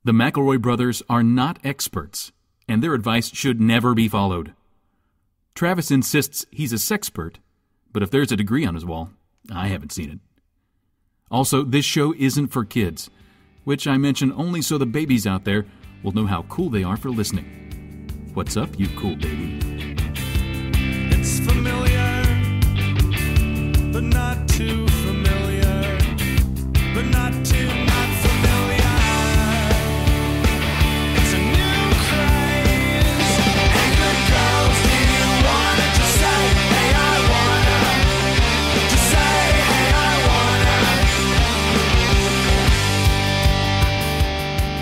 The McElroy brothers are not experts, and their advice should never be followed. Travis insists he's a sexpert, but if there's a degree on his wall, I haven't seen it. Also, this show isn't for kids, which I mention only so the babies out there will know how cool they are for listening. What's up, you cool baby? It's familiar, but not too familiar, but not too not familiar. It's a new craze. Hey, good girls, do you wanna just say, hey, I wanna? Just say, hey, I wanna.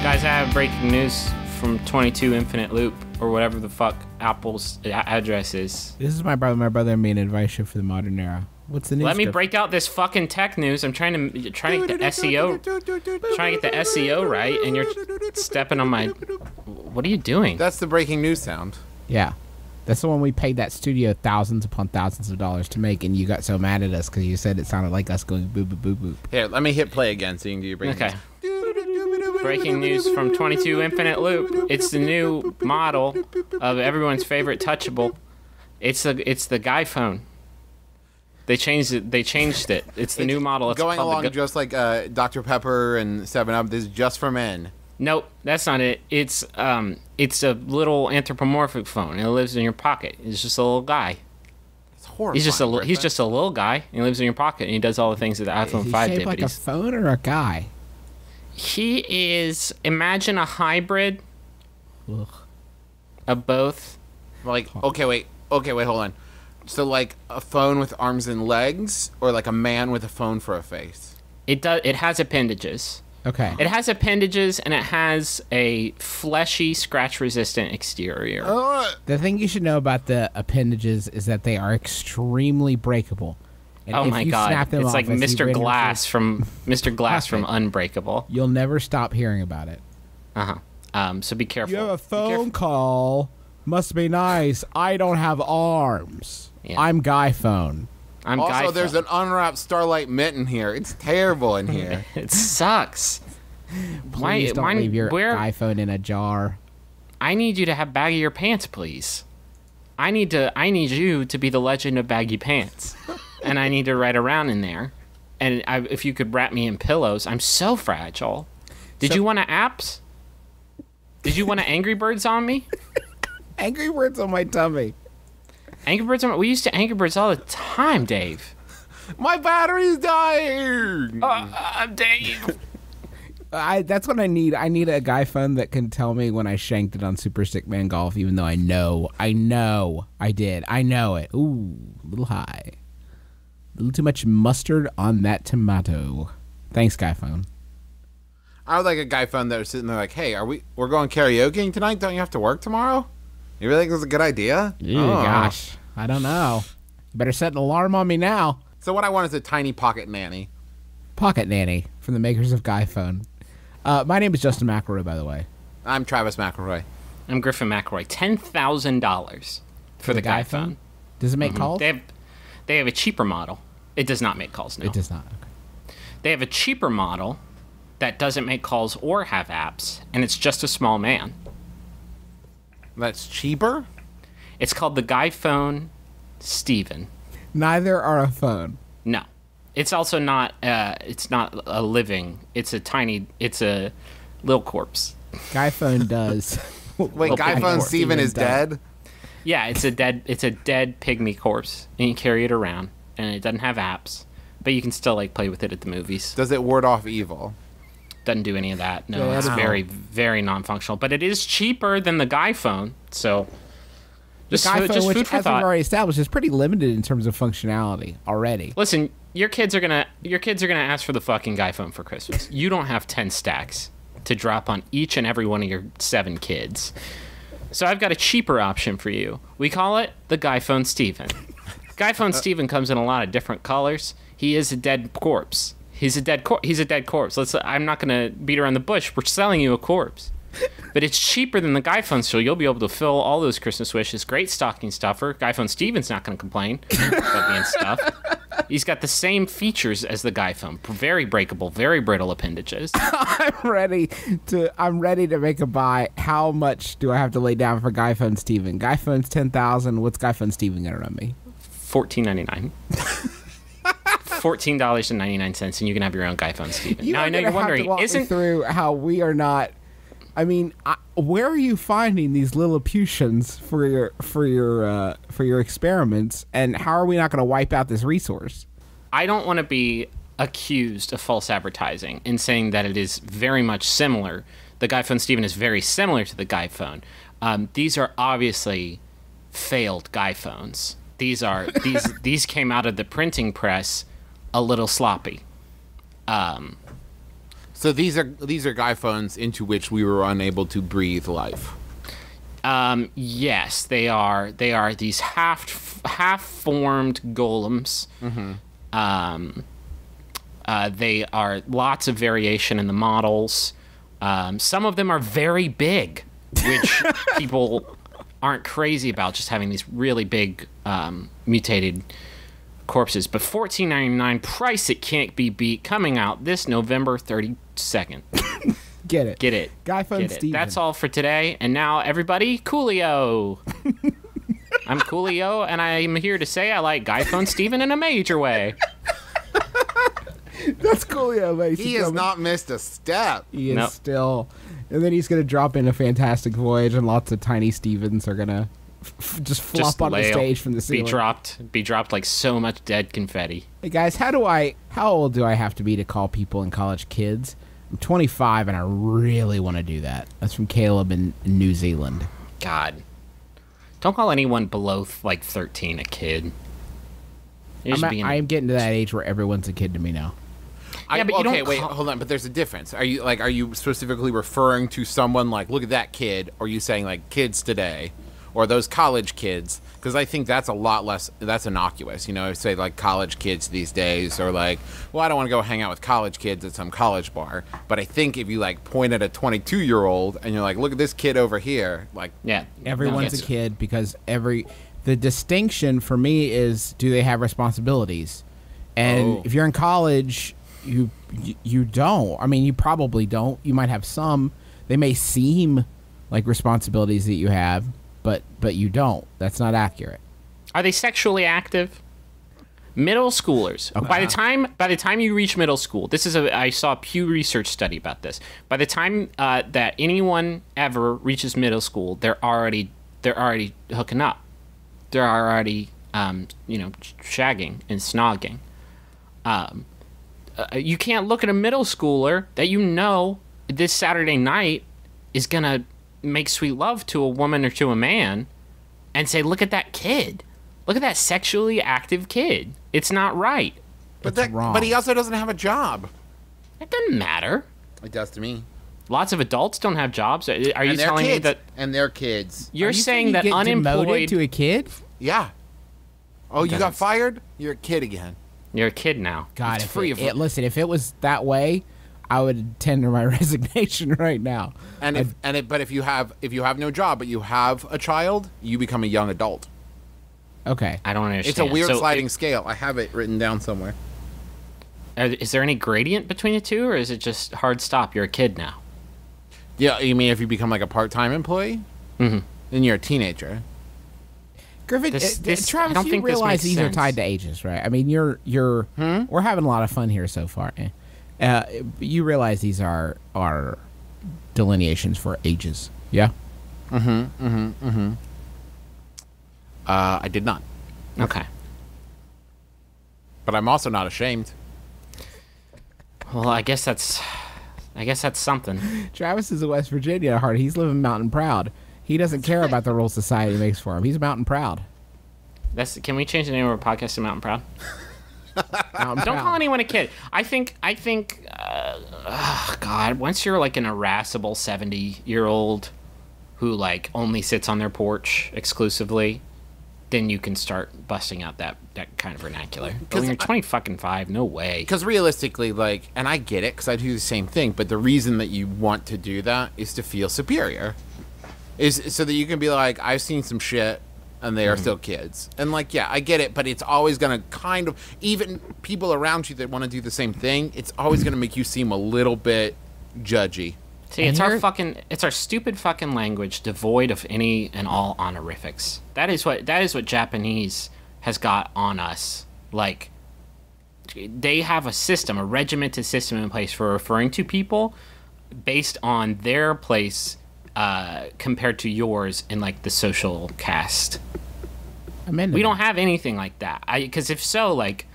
Guys, I have breaking news from 22 Infinite Loop, or whatever the fuck Apple's address is. This is my brother. My brother made an advice show for the modern era. What's the news? Let me break out this fucking tech news. I'm trying to get the SEO right, and you're stepping on my. What are you doing? That's the breaking news sound. Yeah. That's the one we paid that studio thousands upon thousands of dollars to make, and you got so mad at us because you said it sounded like us going boop, boop, boop, boop. Here, let me hit play again so you can do your breaking news. Breaking news from 22 Infinite Loop. It's the new model of everyone's favorite touchable. It's the GuyPhone. They changed it. It's the new model. It's going along just like Dr. Pepper and 7-Up. This is just for men. Nope, that's not it. It's a little anthropomorphic phone. It lives in your pocket. It's just a little guy. It's horrible. He's just a little guy. And he lives in your pocket, and he does all the things that the iPhone 5 did. Is he shaped like a phone or a guy? He is. Imagine a hybrid of both. Like, okay, wait, hold on. So like a phone with arms and legs, or like a man with a phone for a face? It has appendages. Okay. It has appendages, and it has a fleshy, scratch-resistant exterior. The thing you should know about the appendages is that they are extremely breakable. And oh if my you god! snap them It's off like as you Mr. bring Glass from Unbreakable. You'll never stop hearing about it. So be careful. You have a phone call. Must be nice. I don't have arms. Yeah. I'm GuyPhone. Also, there's an unwrapped Starlight mitten here. It's terrible in here. It sucks. Please don't leave your iPhone in a jar. I need you to have baggier pants, please. I need you to be the legend of baggy pants, and I need to ride around in there. And if you could wrap me in pillows, I'm so fragile. Did you want apps? Did you want Angry Birds on me? Angry Birds on my tummy. Angry Birds on my... We used to Angry Birds all the time, Dave. My battery's dying. Dave. That's what I need. I need a GuyPhone that can tell me when I shanked it on Super Stickman Golf, even though I know I did. I know it. Ooh, a little high. A little too much mustard on that tomato. Thanks, GuyPhone. I would like a GuyPhone that was sitting there like, hey, we're going karaoke tonight? Don't you have to work tomorrow? You really think this is a good idea? Gosh, I don't know. You better set an alarm on me now. So what I want is a tiny pocket nanny. Pocket nanny from the makers of GuyPhone. My name is Justin McElroy, by the way. I'm Travis McElroy. I'm Griffin McElroy. $10,000 for the GuyPhone. Does it make calls? They have a cheaper model. It does not make calls, no. It does not. Okay. They have a cheaper model that doesn't make calls or have apps, and it's just a small man. That's cheaper? It's called the GuyPhone Steven. Neither are a phone. No. It's also not, it's not a living, it's a little corpse. GuyPhone does. Wait, GuyPhone Steven is dead? Yeah, it's a dead pygmy corpse, and you carry it around, and it doesn't have apps, but you can still like play with it at the movies. Does it ward off evil? Doesn't do any of that. No, it's very, very non-functional. But it is cheaper than the GuyPhone, so just GuyPhone, just which, food for as thought. we've already established, is pretty limited in terms of functionality already. Listen, your kids are gonna ask for the fucking GuyPhone for Christmas. You don't have 10 stacks to drop on each and every one of your 7 kids. So I've got a cheaper option for you. We call it the GuyPhone Steven. GuyPhone Steven comes in a lot of different colors. He is a dead corpse. He's a dead corpse. I'm not gonna beat around the bush. We're selling you a corpse, but it's cheaper than the GuyPhone, so you'll be able to fill all those Christmas wishes. Great stocking stuffer. GuyPhone Steven's not gonna complain about being stuffed. He's got the same features as the GuyPhone. Very breakable, very brittle appendages. I'm ready to make a buy. How much do I have to lay down for GuyPhone Steven? GuyPhone's $10,000. What's GuyPhone Steven gonna run me? $14.99. $14.99, and you can have your own GuyPhone Steven. Now I know you're wondering, isn't through how we are not. I mean, where are you finding these Lilliputians for your experiments, and how are we not going to wipe out this resource? I don't want to be accused of false advertising in saying that it is very much similar. The GuyPhone Steven is very similar to the GuyPhone. These are obviously failed GuyPhones. These came out of the printing press a little sloppy. So these are GuyPhones into which we were unable to breathe life. Yes, they are. They are these half-formed golems. They are lots of variation in the models. Some of them are very big, which people aren't crazy about, just having these really big mutated corpses. But $14.99 price it can't be beat, coming out this November 32nd. Get it. Get it. GuyPhone Steven. That's all for today. And now, everybody, Coolio. I'm Coolio, and I'm here to say I like GuyPhone Steven in a major way. That's Coolio, ladies and He has gentlemen. not missed a step. He is Nope. still. And then he's going to drop in a fantastic voyage, and lots of tiny Stevens are going to just flop onto the lay- stage from the ceiling. Be dropped like so much dead confetti. Hey guys, how old do I have to be to call people in college kids? I'm 25 and I really want to do that. That's from Caleb in New Zealand. God. Don't call anyone below, 13 a kid. You're just being- I am getting to that age where everyone's a kid to me now. Yeah, but you don't wait, call- hold on. But there's a difference. Are you specifically referring to someone like, look at that kid, or are you saying like kids today, or those college kids? Because I think that's a lot less. That's innocuous. Say like college kids these days, or like, well, I don't want to go hang out with college kids at some college bar. But I think if you like point at a 22-year-old and you're like, look at this kid over here, like, Yeah. Everyone's No, a kid because the distinction for me is, do they have responsibilities? And if you're in college, you don't. I mean, you probably don't. You might have some. They may seem like responsibilities that you have, but you don't. That's not accurate. Are they sexually active? Middle schoolers. By the time you reach middle school, I saw a Pew Research study about this. By the time that anyone ever reaches middle school, they're already hooking up. They're already shagging and snogging. You can't look at a middle schooler that this Saturday night is gonna make sweet love to a woman or to a man and say, look at that kid. Look at that sexually active kid. It's not right. That's wrong. But he also doesn't have a job. It doesn't matter. It does to me. Lots of adults don't have jobs. Are you And they're telling me kids. that And they're kids. you're Are you saying you that get demoted unemployed to a kid? Yeah. Oh, you got Doesn't- fired? You're a kid again. you're a kid now? God, it's if free of listen, if it was that way, I would tender my resignation right now. But if you have no job but you have a child, you become a young adult. Okay. I don't understand. It's a weird So sliding scale. I have it written down somewhere. Is there any gradient between the two, or is it just hard stop? You're a kid now. Yeah, you mean if you become like a part-time employee? Mm-hmm. Then you're a teenager. Griffin, This- I Travis, don't you think this realize makes these sense. are tied to ages, right? I mean, we're having a lot of fun here so far. You realize these are delineations for ages, yeah? I did not. Okay. But I'm also not ashamed. Well, I guess that's something. Travis is a West Virginia at heart. He's living mountain proud. He doesn't care about the rules society makes for him. He's mountain proud. Can we change the name of our podcast to Mountain Proud? Mountain Don't proud. call anyone a kid. I think. God, once you're like an irascible 70-year-old who like only sits on their porch exclusively, then you can start busting out that kind of vernacular. But when you're 25, no way. Because realistically, like, and I get it because I do the same thing, but the reason that you want to do that is to feel superior. Is so that you can be like, I've seen some shit, and they are still kids. And like, yeah, I get it, but it's always going to kind of, even people around you that want to do the same thing, it's always going to make you seem a little bit judgy. See, it's our stupid fucking language, devoid of any and all honorifics. That is what Japanese has got on us. Like, they have a system, a regimented system in place for referring to people based on their place compared to yours in like the social caste. We don't have anything like that. Because if so, like,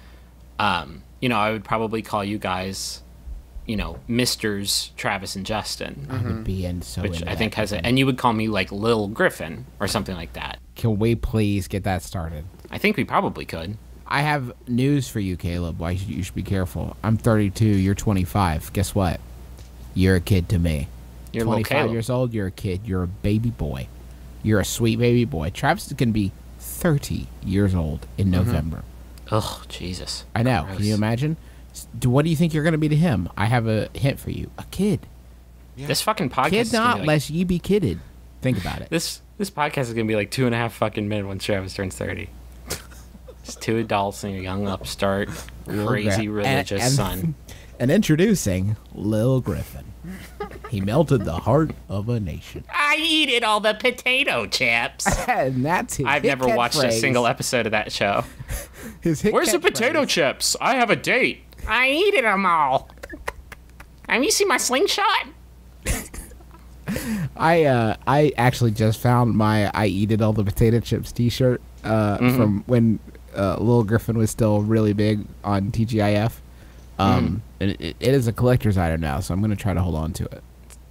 I would probably call you guys, Misters Travis and Justin. I would be in so which into I think that. and you would call me like Lil Griffin or something like that. Can we please get that started? I think we probably could. I have news for you, Caleb. Why you should be careful. I'm 32. You're 25. Guess what? You're a kid to me. You're little 25 Caleb. years old. You're a kid. You're a baby boy. You're a sweet baby boy. Travis is going to be 30 years old in November. Ugh, Jesus. I know. Gross. Can you imagine? What do you think you're going to be to him? I have a hint for you. A kid. This fucking podcast Kid is gonna not, be like, lest ye be kidded. Think about it. this podcast is gonna be like 2.5 fucking minutes when Travis turns 30. Just two adults and a young upstart, crazy religious son. And introducing Lil Griffin. He melted the heart of a nation. I eat all the potato chips. And that's his I've hit never watched a catchphrase. single episode of that show. His hit Where's the catchphrase. potato chips? I have a date. I eat them all. Have you seen my slingshot? I actually just found my I Eat It All the Potato Chips t-shirt from when Lil Griffin was still really big on TGIF. And it is a collector's item now, so I'm going to try to hold on to it.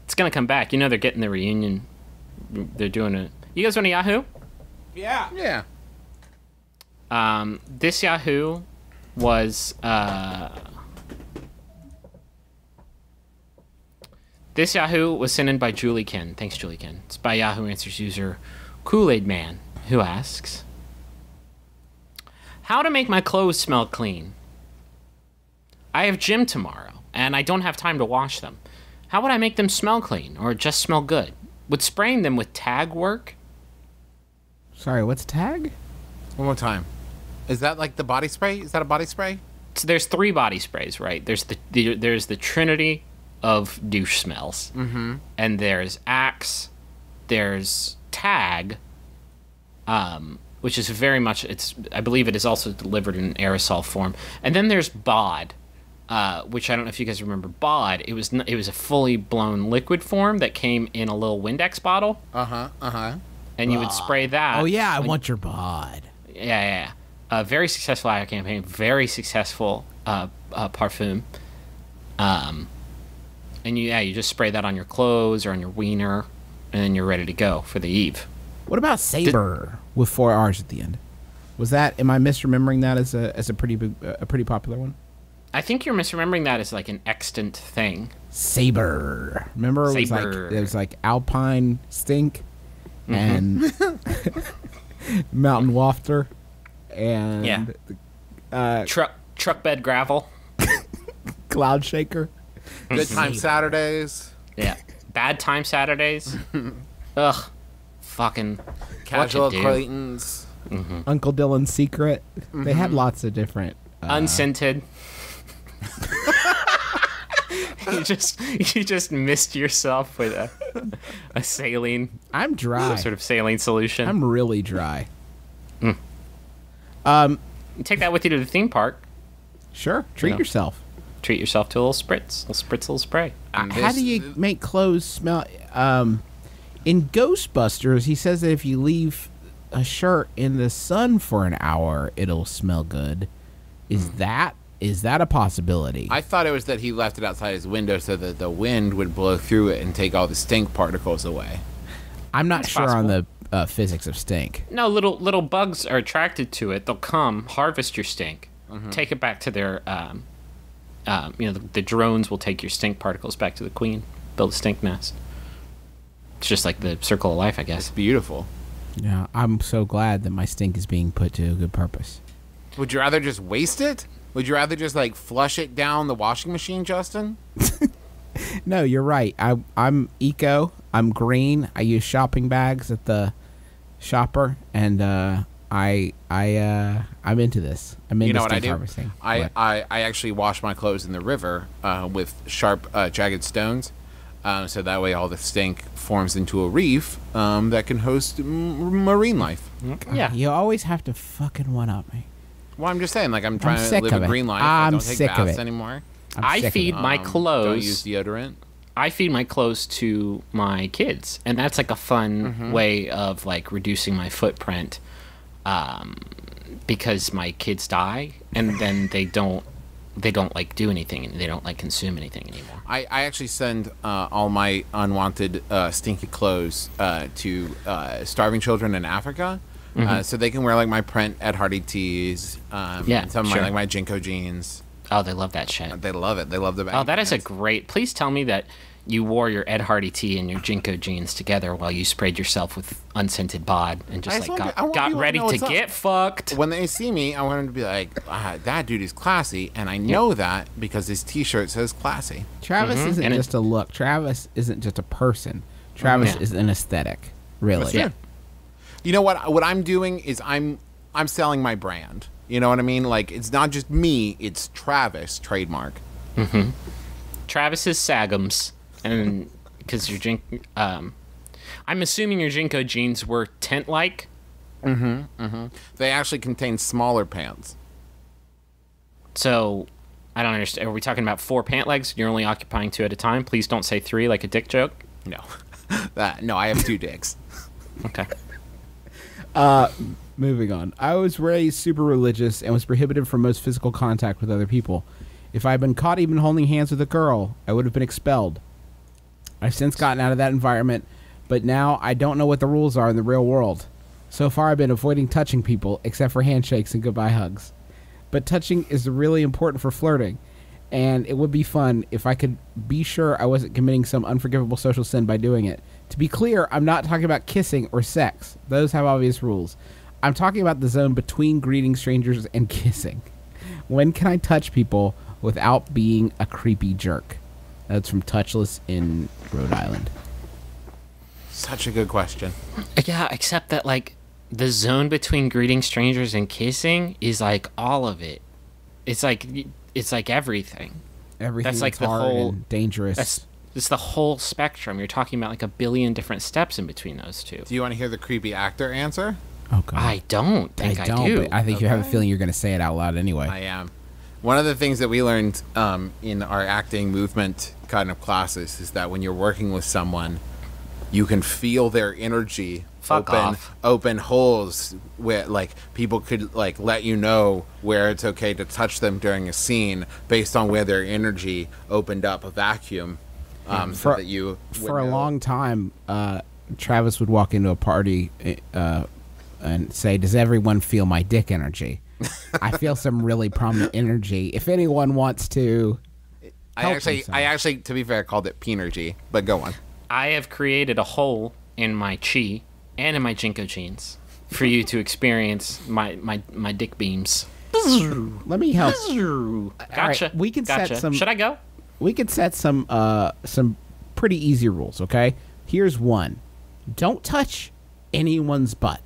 It's gonna come back. They're getting the reunion. They're doing it. You guys want a Yahoo? Yeah. This Yahoo was sent in by Julie Ken. Thanks, Julie Ken. It's by Yahoo Answers user Kool-Aid Man, who asks, how to make my clothes smell clean. I have gym tomorrow, and I don't have time to wash them. How would I make them smell clean, or just smell good? Would spraying them with Tag work? Sorry, what's Tag? One more time. Is that like the body spray? Is that a body spray? So there's 3 body sprays, right? There's the Trinity of douche smells, and there's Axe, there's Tag, which is very much I believe it is also delivered in an aerosol form, and then there's Bod, which I don't know if you guys remember Bod. It was a fully blown liquid form that came in a little Windex bottle, and you would spray that. Oh, yeah, I want your bod. Yeah. A very successful ad campaign, very successful parfum. And you just spray that on your clothes or on your wiener, and then you're ready to go for the eve. What about Saber with 4 R's at the end? Was that? Am I misremembering that as a pretty popular one? I think you're misremembering that as like an extant thing. Saber. Remember, Saber. It was like Alpine Stink and Mountain Wafter and Truck bed gravel. Cloud Shaker. Good time Saturdays. Yeah. Bad time Saturdays. Ugh. Fucking Casual what'd you do? acquaintance. Uncle Dylan's Secret. They had lots of different. Unscented. you just missed yourself with a saline, I'm dry. some sort of saline solution. I'm really dry. You take that with you to the theme park. Sure. Treat Yeah. yourself. Treat yourself to a little spritz, little spray. How do you make clothes smell? In Ghostbusters, he says that if you leave a shirt in the sun for an hour, it'll smell good. Is that a possibility? I thought it was that he left it outside his window so that the wind would blow through it and take all the stink particles away. I'm not It's sure on the physics of stink. No, little bugs are attracted to it. They'll come, harvest your stink, take it back to their, the drones will take your stink particles back to the queen, build a stink nest. It's just like the circle of life, I guess. Beautiful. Yeah, I'm so glad that my stink is being put to a good purpose. Would you rather just waste it? Would you rather just like flush it down the washing machine, Justin? No, you're right. I'm eco. I'm green. I use shopping bags at the shopper, and I'm into this. I'm into You know what I stink do? harvesting. I, What? I actually wash my clothes in the river with sharp, jagged stones. So that way all the stink forms into a reef that can host marine life. Yeah. You always have to fucking one up me. Well, I'm just saying, like, I'm trying to sick live of a it. green life. I'm I don't take sick of baths it. anymore. I sick of feed it. my Don't clothes. use deodorant. I feed my clothes to my kids, and that's like a fun way of like reducing my footprint, because my kids die, and then they don't like do anything, and they don't like consume anything anymore. I actually send all my unwanted stinky clothes to starving children in Africa, so they can wear like my print Ed Hardy tees, Yeah, and some of sure. my like my Jinko jeans. Oh, they love that shit. They love it. They love the baggy Oh, that is a pants. great. Please tell me that you wore your Ed Hardy tee and your Jinko jeans together while you sprayed yourself with unscented bod and I just just like want- I want got people to ready know to what's up. get fucked. When they see me, I want them to be like, that dude is classy, and I know that because his T-shirt says classy. Travis isn't And it- just a look. Travis isn't just a person. Travis Yeah. is an aesthetic. Really. Yeah. You know what? What I'm doing is I'm selling my brand. You know what I mean? Like, it's not just me; it's Travis trademark. Travis's Sagums, and because your I'm assuming your Jinko jeans were tent-like. They actually contain smaller pants. So I don't understand. Are we talking about 4 pant legs? You're only occupying 2 at a time. Please don't say 3 like a dick joke. No, no, I have 2 dicks. Okay. Moving on. I was raised super religious and was prohibited from most physical contact with other people. If I had been caught even holding hands with a girl, I would have been expelled. I've since gotten out of that environment, but now I don't know what the rules are in the real world. So far, I've been avoiding touching people, except for handshakes and goodbye hugs. But touching is really important for flirting, and it would be fun if I could be sure I wasn't committing some unforgivable social sin by doing it. To be clear, I'm not talking about kissing or sex. Those have obvious rules. I'm talking about the zone between greeting strangers and kissing. When can I touch people without being a creepy jerk? That's from Touchless in Rhode Island. Such a good question. Yeah, except that like the zone between greeting strangers and kissing is like all of it. It's like everything. Everything That's like that's the hard whole- and dangerous. It's the whole spectrum. You're talking about like a billion different steps in between those two. Do you want to hear the creepy actor answer? Oh, God. I don't think I, don't, do. but I think you have a feeling you're going to say it out loud anyway. I am. One of the things that we learned in our acting movement kind of classes is that when you're working with someone, you can feel their energy. Fuck off. Open holes where like people could like let you know where it's okay to touch them during a scene based on where their energy opened up a vacuum. So For- that you For would a know. long time, Travis would walk into a party and say, "Does everyone feel my dick energy? I feel some really prominent energy. If anyone wants to help themselves." I actually, to be fair, called it Peenergy, but go on. I have created a hole in my chi and in my Jinko jeans for you to experience my dick beams. Let me help. Gotcha. right, we can set gotcha. some- Should I go? We could set some pretty easy rules, okay? Here's one. Don't touch anyone's butt.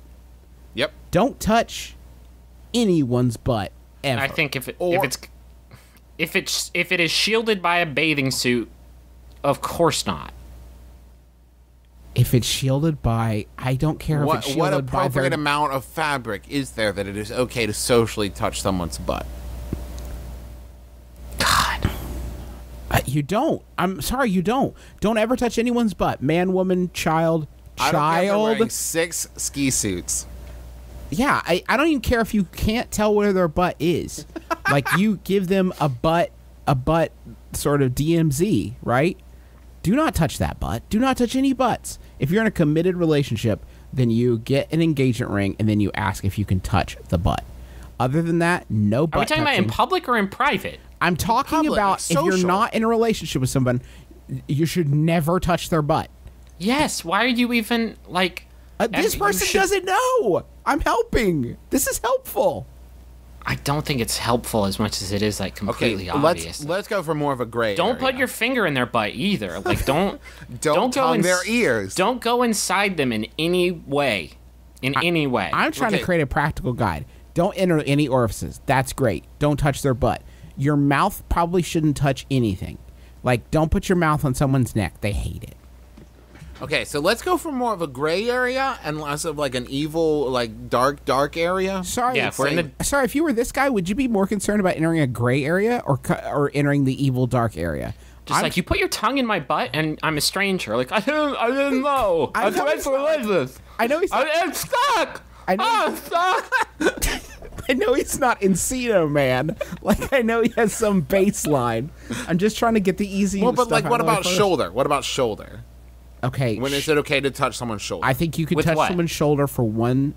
Yep. Don't touch anyone's butt ever. I think if it is shielded by a bathing suit, of course not. If it's shielded by, I don't care if it's What shielded by appropriate their... amount of fabric is there that it is okay to socially touch someone's butt? God. You don't. I'm sorry, you don't. Don't ever touch anyone's butt. Man, woman, child, I don't care if they're wearing child. 6 ski suits. Yeah, I don't even care if you can't tell where their butt is. Like, you give them a butt sort of DMZ, right? Do not touch that butt. Do not touch any butts. If you're in a committed relationship, then you get an engagement ring and then you ask if you can touch the butt. Other than that, no butt Are we talking about touching. in public or in private? I'm talking Public, about if you're social. not in a relationship with someone, you should never touch their butt. Yes. Why are you even like? This you person should- doesn't know. I'm helping. This is helpful. I don't think it's helpful as much as it is like completely obvious. let's go for more of a gray. Don't put area. your finger in their butt either. Like don't Don't go tongue in their ears. Don't go inside them in any way. in any way. I'm trying to Okay. create a practical guide. Don't enter any orifices. That's great. Don't touch their butt. Your mouth probably shouldn't touch anything. Like, don't put your mouth on someone's neck. They hate it. Okay, so let's go for more of a gray area and less of like an evil, like dark area. Sorry, Yeah, if we're in the- sorry. If you were this guy, would you be more concerned about entering a gray area or entering the evil dark area? Just like, you put your tongue in my butt and I'm a stranger. Like, I didn't know. I know tried he's to not- like this. I know he's not, I'm stuck. I know- I'm stuck. I know he's not Encino Man. Like, I know he has some baseline. I'm just trying to get the easy. Well, but stuff like, out what of the way about first. shoulder? What about shoulder? Okay, When is it okay to touch someone's shoulder? I think you could With touch what? someone's shoulder for one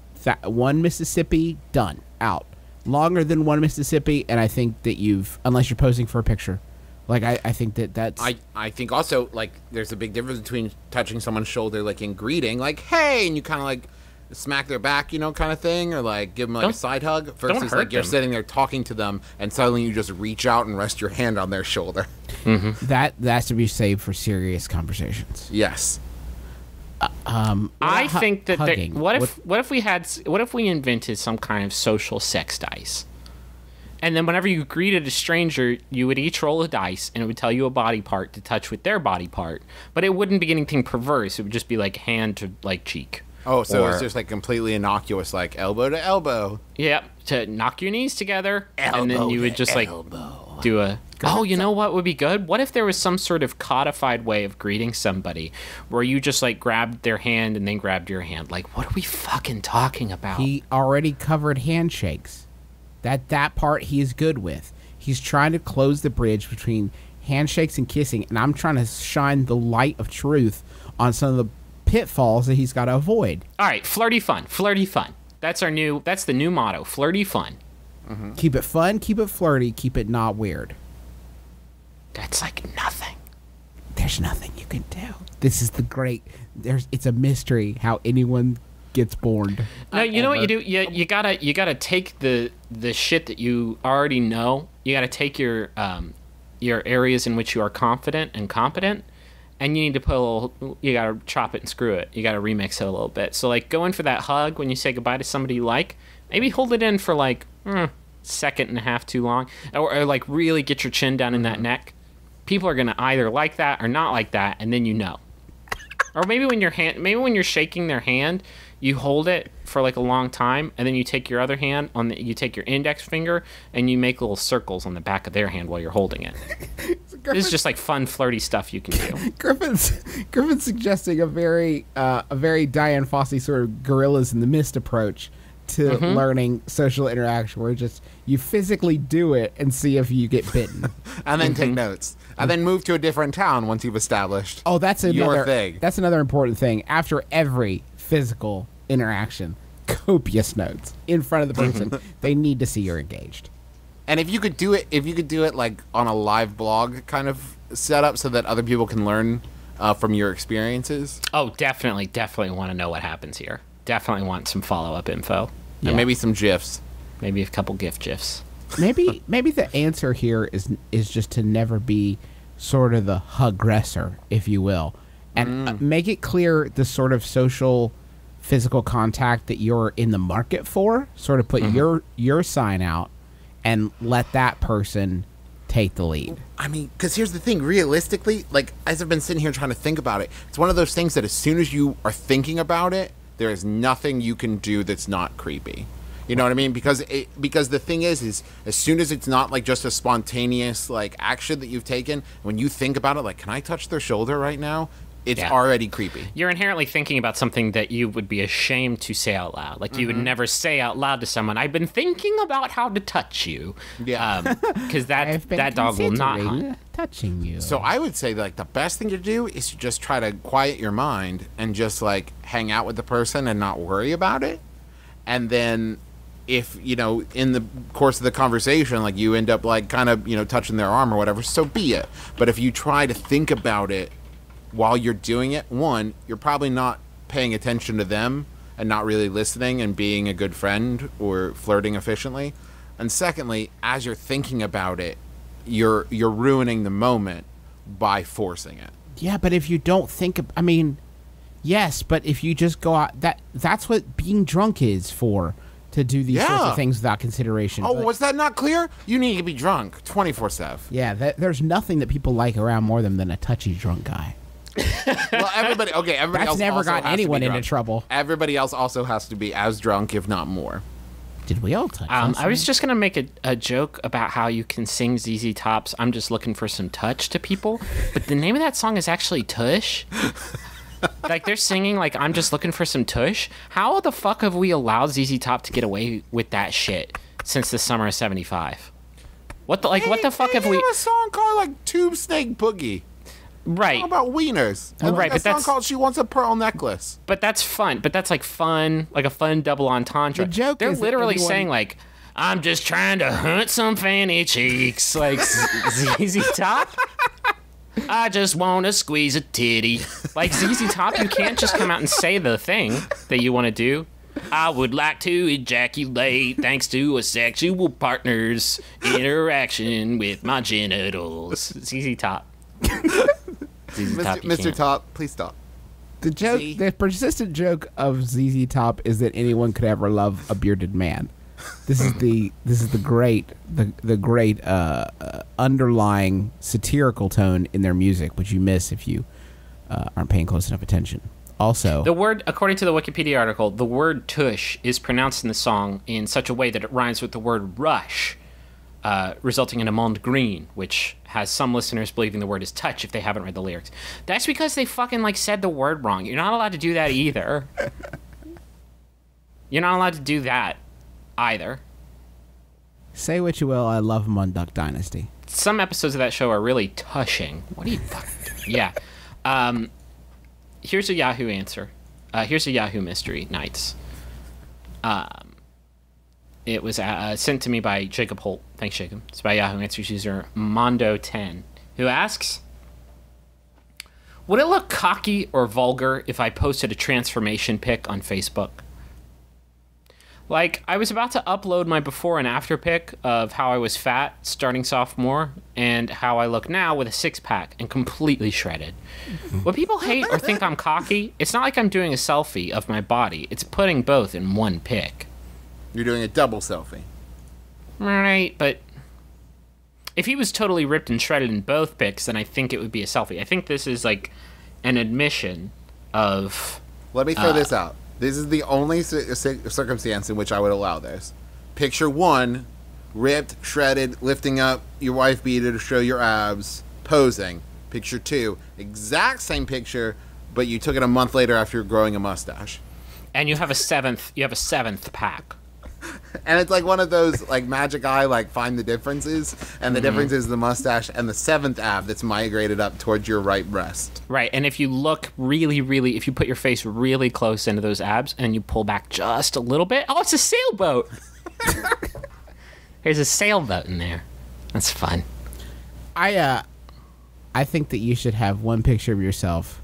Mississippi, done, out. Longer than one Mississippi, and I think that unless you're posing for a picture. Like, I think that's... I think also, like, there's a big difference between touching someone's shoulder, like, in greeting, like, hey, and you kind of, like, smack their back, you know, kind of thing, or, like, give them, like, a side hug, versus, hurt like, you're them. sitting there talking to them, and suddenly you just reach out and rest your hand on their shoulder. that has to be saved for serious conversations. Yes. I think that hugging? what if we invented some kind of social sex dice, and then whenever you greeted a stranger, you would each roll a dice, and it would tell you a body part to touch with their body part, but it wouldn't be anything perverse. It would just be like hand to like cheek. Oh, so Or- it's just, like, completely innocuous, like, elbow to elbow. Yep, to knock your knees together, and then you would just like do a. Oh, you know what would be good? What if there was some sort of codified way of greeting somebody, where you just like grabbed their hand and then grabbed your hand? Like, what are we fucking talking about? He already covered handshakes. That part he is good with. He's trying to close the bridge between handshakes and kissing, and I'm trying to shine the light of truth on some of the pitfalls that he's got to avoid. All right, flirty fun, flirty fun. That's the new motto, flirty fun. Keep it fun, keep it flirty, keep it not weird. That's like nothing. There's nothing you can do. This is the great. It's a mystery how anyone gets born. No, you know what you do? You gotta take the shit that you already know. You gotta take your areas in which you are confident and competent, and you need to put a little. You gotta chop it and screw it. You gotta remix it a little bit. So like, go in for that hug when you say goodbye to somebody you like. Maybe hold it in for like second and a half too long, or like really get your chin down in that neck. People are gonna either like that or not like that, and then you know. Or maybe when you're shaking their hand, you hold it for like a long time, and then you take your other hand you take your index finger and you make little circles on the back of their hand while you're holding it. This is just like fun, flirty stuff you can do. Griffin's suggesting a very Diane Fossey sort of gorillas in the mist approach to learning social interaction, where just you physically do it and see if you get bitten. And then take notes. And then move to a different town once you've established Oh, that's your another thing. That's another important thing. After every physical interaction, copious notes in front of the person. They need to see you're engaged. And if you could do it like on a live blog kind of setup so that other people can learn from your experiences. Oh, definitely want to know what happens here. Definitely want some follow-up info. Yeah. And maybe some GIFs. Maybe a couple GIFs. Maybe the answer here is just to never be sort of the aggressor, if you will, and make it clear the sort of social, physical contact that you're in the market for. Sort of put your sign out, and let that person take the lead. I mean, because here's the thing. Realistically, like, as I've been sitting here trying to think about it, it's one of those things that as soon as you are thinking about it, there is nothing you can do that's not creepy. You know what I mean? Because the thing is as soon as it's not like just a spontaneous like action that you've taken, when you think about it, like, can I touch their shoulder right now? It's already creepy. You're inherently thinking about something that you would be ashamed to say out loud. Like, you would never say out loud to someone, I've been thinking about how to touch you. Yeah. Because I've been that dog will not considering hunt. touching you. So I would say, like, the best thing to do is to just try to quiet your mind and just, like, hang out with the person and not worry about it. And then if, you know, in the course of the conversation, like, you end up, like, kind of, you know, touching their arm or whatever, so be it. But if you try to think about it while you're doing it, one, you're probably not paying attention to them and not really listening and being a good friend or flirting efficiently. And secondly, as you're thinking about it, you're ruining the moment by forcing it. Yeah, but if you don't think, I mean, Yes, but if you just go out, that's what being drunk is for, to do these sorts Yeah. of things without consideration. Oh, But, was that not clear? You need to be drunk 24/7. yeah, there's nothing that people like around more than a touchy drunk guy. Well, everybody That's else never also gotten has to be anyone into drunk. trouble. Everybody else also has to be as drunk, if not more. Did we all touch? I was just gonna make a joke about how you can sing ZZ Top's "I'm Just Looking for Some Touch" to people, but the name of that song is actually Tush. Like they're singing like "I'm just looking for some tush." How the fuck have we allowed ZZ Top to get away with that shit since the summer of '75? What the fuck have we? They a song called like Tube Snake Boogie. Right, How about wieners? And Right, a but song that's- called She Wants a Pearl Necklace. but that's fun. But that's like fun, like a fun double entendre. The joke They're is that literally anyone- saying like, "I'm just trying to hunt some fanny cheeks," like ZZ Top. I just want to squeeze a titty. Like ZZ Top, you can't just come out and say the thing that you want to do. I would like to ejaculate thanks to a sexual partner's interaction with my genitals. ZZ Top. ZZ Top, you Mr. can't. Top, please stop. The joke, Z. the persistent joke of ZZ Top is that anyone could ever love a bearded man. This is the great underlying satirical tone in their music, which you miss if you aren't paying close enough attention. Also, The word, according to the Wikipedia article, the word tush is pronounced in the song in such a way that it rhymes with the word rush, resulting in amande green, which has some listeners believing the word is touch if they haven't read the lyrics. That's because they fucking like said the word wrong. You're not allowed to do that either. You're not allowed to do that either. say what you will, I love him on Duck Dynasty. Some episodes of that show are really tushing. What are you fucking doing? Yeah. Here's a Yahoo answer. Here's a Yahoo mystery, Nights. It was sent to me by Jacob Holt. Thanks, Jacob. It's by Yahoo Answers user Mondo10, who asks, would it look cocky or vulgar if I posted a transformation pic on Facebook? Like, I was about to upload my before and after pic of how I was fat starting sophomore and how I look now with a six-pack and completely shredded. When people hate or think I'm cocky, it's not like I'm doing a selfie of my body. It's putting both in one pic. You're doing a double selfie. Right, but if he was totally ripped and shredded in both pics, then I think it would be a selfie. I think this is like an admission of... Let me throw this out. This is the only circumstance in which I would allow this. Picture one, ripped, shredded, lifting up your wife beater to show your abs, posing. Picture two, exact same picture, but you took it a month later after growing a mustache. And you have a seventh pack. And it's like one of those like magic eye, like find the differences, and the difference is the mustache and the seventh ab that's migrated up towards your right breast. Right, and if you look really, really, if you put your face really close into those abs and you pull back just a little bit, oh, it's a sailboat. There's a sailboat in there. That's fun. I think that you should have one picture of yourself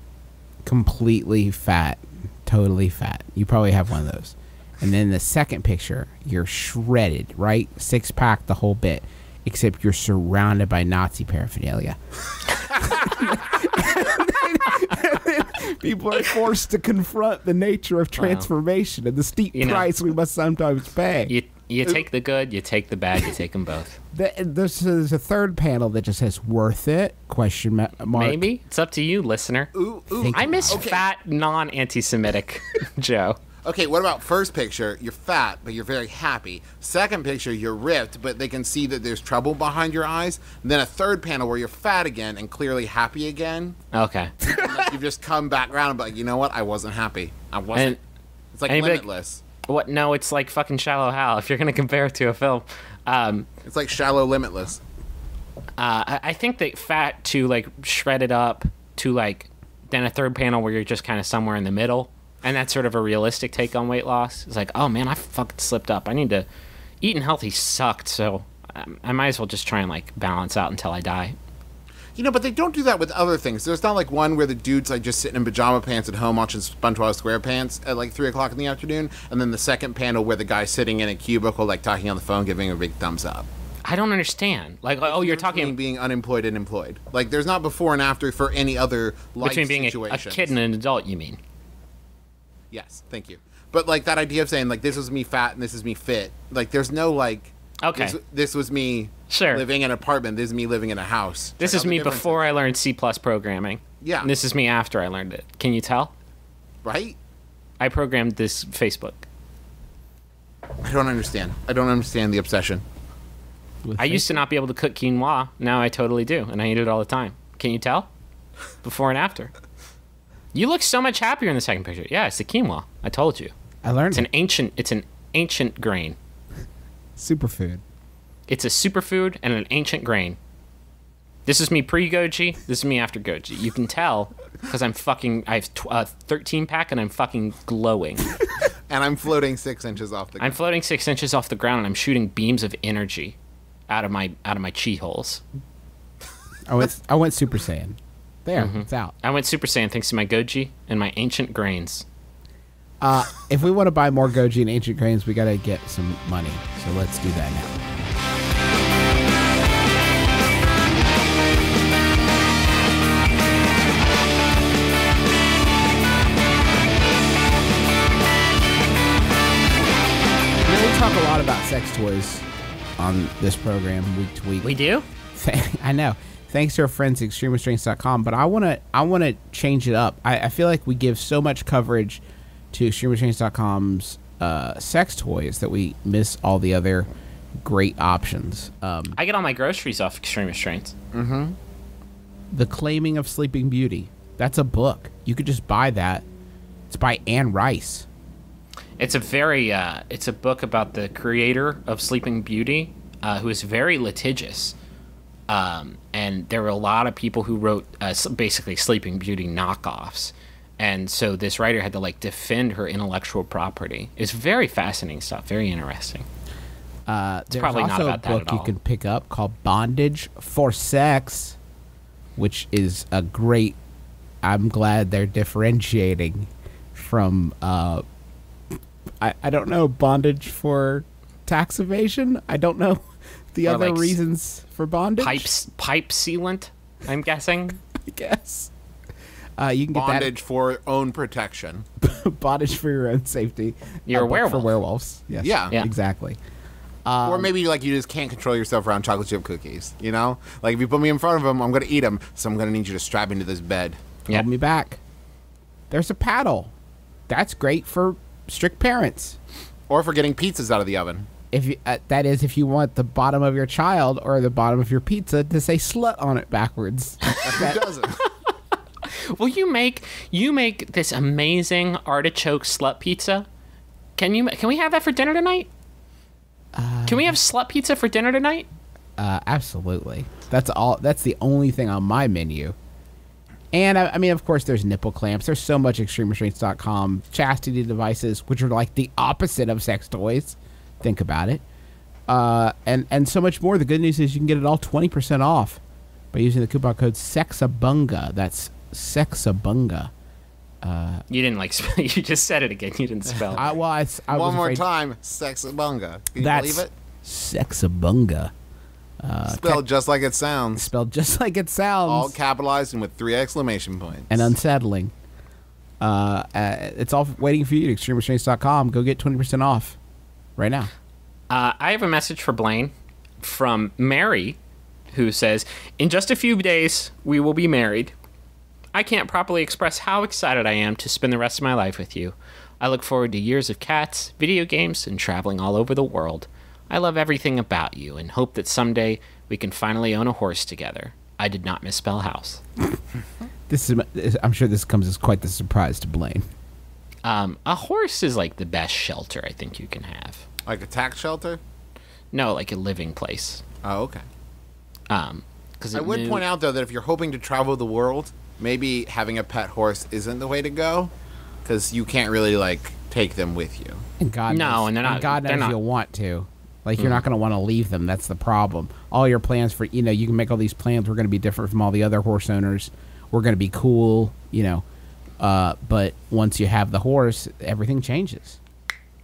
completely fat, totally fat. You probably have one of those. And then the second picture, you're shredded, right? Six-pack, the whole bit, except you're surrounded by Nazi paraphernalia. People are forced to confront the nature of transformation and the steep You know, price we must sometimes pay. You take the good, you take the bad, you take them both. There's a third panel that just says "worth it?" question mark. Maybe. It's up to you, listener. Ooh. I miss Okay. fat, non-anti-Semitic Joe. Okay, what about first picture? You're fat, but you're very happy. Second picture, you're ripped, but they can see that there's trouble behind your eyes. And then a third panel where you're fat again and clearly happy again. Okay. And like, you've just come back around and be like, you know what? I wasn't happy. I wasn't. And- It's like and you'd be like- Limitless. What? No, it's like fucking Shallow Hal. If you're gonna compare it to a film, It's like Shallow Limitless. I think that fat to like shredded up to like then a third panel where you're just kind of somewhere in the middle, and that's sort of a realistic take on weight loss. It's like, oh man, I fucking slipped up. I need to eating healthy sucked, so I might as well just try and like balance out until I die. You know, but they don't do that with other things. There's not like one where the dude's like just sitting in pajama pants at home watching SpongeBob SquarePants at like 3 o'clock in the afternoon, and then the second panel where the guy's sitting in a cubicle like talking on the phone, giving a big thumbs up. I don't understand. Like, oh, you're talking Being unemployed and employed. Like, there's not before and after for any other life between being a situations. kid and an adult. You mean? Yes, thank you. But like that idea of saying like this was me fat and this is me fit. Like there's no like. Okay. This was me Sure. living in an apartment. This is me living in a house. This Check is out the me differences. before I learned C+ programming. Yeah. And this is me after I learned it. Can you tell? Right? I programmed this Facebook. I don't understand. I don't understand the obsession. I used to not be able to cook quinoa. Now I totally do, and I eat it all the time. Can you tell? Before and after. You look so much happier in the second picture. Yeah, it's the quinoa. I told you. I learned It's an ancient grain. superfood. It's a superfood and an ancient grain. This is me pre-Goji. This is me after Goji. You can tell because I have a 13 pack and I'm fucking glowing. And I'm floating 6 inches off the ground. I'm floating 6 inches off the ground and I'm shooting beams of energy out of my chi holes. I went Super Saiyan. There, it's out. I went Super Saiyan thanks to my Goji and my ancient grains. If we want to buy more Goji and ancient grains, we got to get some money. So let's do that now. We talk a lot about sex toys on this program week to week. We do? I know. Thanks to our friends at ExtremeRestraints.com, but I wanna change it up. I feel like we give so much coverage to ExtremeRestraints.com's sex toys that we miss all the other great options. I get all my groceries off Extreme Restraints. The Claiming of Sleeping Beauty. That's a book. You could just buy that. It's by Anne Rice. It's a very it's a book about the creator of Sleeping Beauty, who is very litigious. And there were a lot of people who wrote basically Sleeping Beauty knockoffs. And so this writer had to like defend her intellectual property. It's very fascinating stuff, very interesting. There's probably not also about a that book at you all. can pick up called Bondage for Sex, which is a great. I'm glad they're differentiating from. I don't know, bondage for tax evasion. I don't know the Or other like reasons for bondage. Pipe sealant, I'm guessing. I guess. You can get Bondage for own protection. that bondage for your own safety. You're a book for werewolf. werewolves. Yes. Yeah. Yeah. Exactly. Or maybe like you just can't control yourself around chocolate chip cookies. You know, like if you put me in front of them, I'm gonna eat them. So I'm gonna need you to strap me to this bed. Yeah. Hold me back. There's a paddle. That's great for strict parents. Or for getting pizzas out of the oven. If you, that is, if you want the bottom of your child or the bottom of your pizza to say "slut" on it backwards. Who doesn't? Well, you make this amazing artichoke slut pizza. Can we have that for dinner tonight? Can we have slut pizza for dinner tonight? Absolutely. That's all. That's the only thing on my menu. And I mean, of course, there's nipple clamps. There's so much ExtremeRestraints.com chastity devices, which are like the opposite of sex toys. Think about it. And so much more. The good news is you can get it all 20% off by using the coupon code SEXABUNGA. That's SEXABUNGA. You didn't like spell. You just said it again. You didn't spell. I was One more afraid- time, sexabunga. Can you That's believe it? SEXABUNGA. Spelled just like it sounds. Spelled just like it sounds. All capitalized and with 3 exclamation points. And unsettling. It's all waiting for you at ExtremeRestraints.com. Go get 20% off right now. I have a message for Blaine from Mary, who says, "In just a few days, we will be married. I can't properly express how excited I am to spend the rest of my life with you. I look forward to years of cats, video games, and traveling all over the world. I love everything about you and hope that someday we can finally own a horse together. I did not misspell house." I'm sure this comes as quite the surprise to Blaine. A horse is like the best shelter I think you can have. Like a tax shelter? No, like a living place. Oh, okay. 'Cause I it would moved- point out, though, that if you're hoping to travel the world, maybe having a pet horse isn't the way to go, because you can't really, like, take them with you. And God No, knows, and they're not- God they're knows not- you'll want to. Like, you're not going to want to leave them. That's the problem. All your plans for, you can make all these plans. We're going to be different from all the other horse owners. We're going to be cool, but once you have the horse, everything changes.